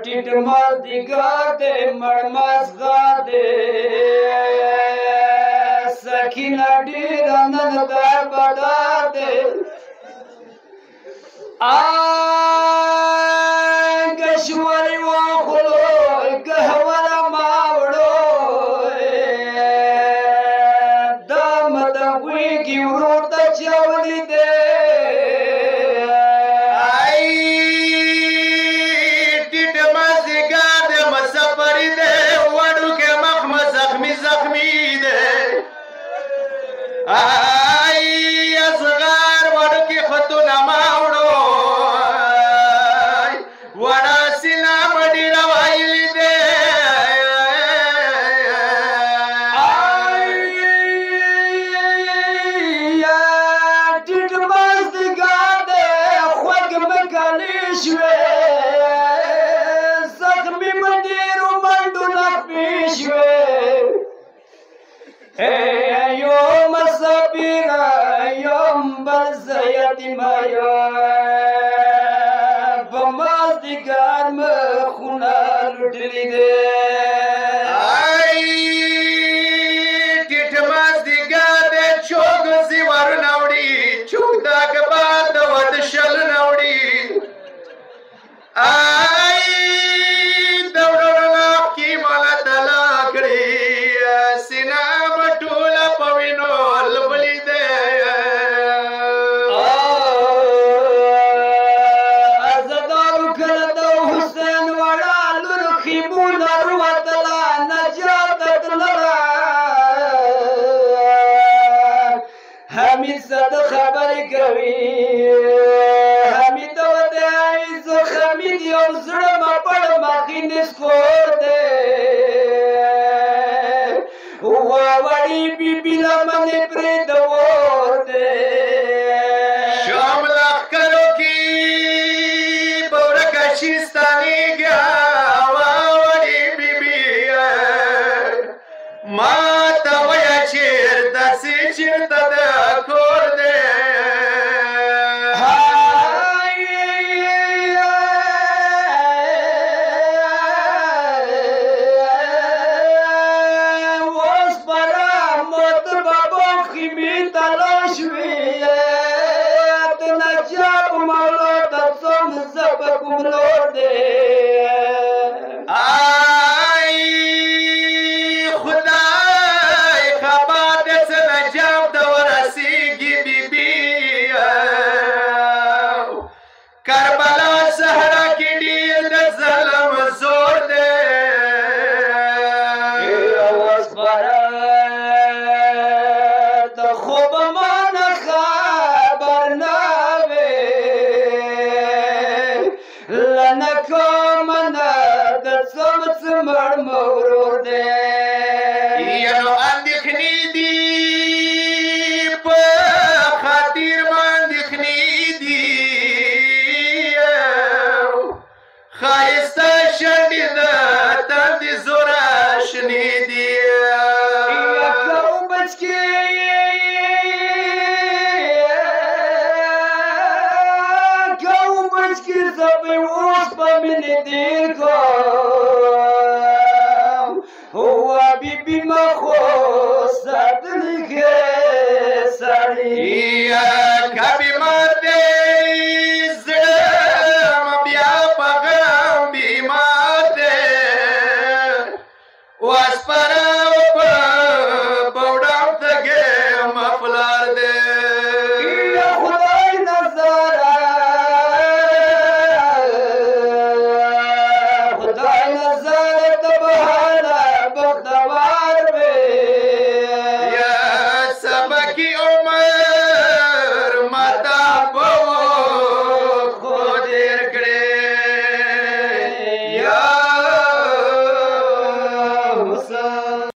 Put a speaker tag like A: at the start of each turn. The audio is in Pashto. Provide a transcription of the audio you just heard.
A: ټیټ مازدیګر دی مړ مازغر دی سکینه ډېره نن دربدر دی گشوری واخلو گهوره ماوړو دم د غویږي ورور ته چاولی دی
B: ټیټ مازدیګر دی مسافري دی وړوکی مخ مه زخمي زخمي دی اصغر وړوکی خطونه ماوړو وړه سینه مه ډېره وایلې دی
A: ټیټ مازدیګر دی خوږ مې کلي شوې زخمي مې ډېرو منډو زخمي شوې یم مسافره یم بل زه یتیمه یم په مازدیګر مخونه لوټلي دی
B: ټیټ مازدیګر دی چوک زیورونه وړي چوک د اکبر د واده شلونه وړي د وړو لاښکي ماله تلا کړي سینه به ټوله په وینو لبلي دی
A: عزدارو کله د حسین وړه لور خیمونه وتله نجات تلله حمید صد خبرې کوي حمید ودی زه حمید یو زړه مپړ مخینې سکور دی وړي بیبي لمنې پرې د اور دی
B: شام لښکرو کې به ورکه شي ستانېږي وړې بیبي ما ته وایه چېرته سې چېرته د کور دی خدای خبر دی څه نجاب ته ورسېږي بیبي کربلا صحرا کې ډېر د ظلم زور دی
A: د خوب مانه خبر نه وې لنه کومنه د څمړ مورور دی
B: یانو اندېښنې دي په خاطر ما اندېښنې دي ښایسته شونډې د تندې زوره شنې دي
A: یکو بچکې زه به اوس په مینې دیر کوم هوا بیبي ما خو ساتلی ښې سړي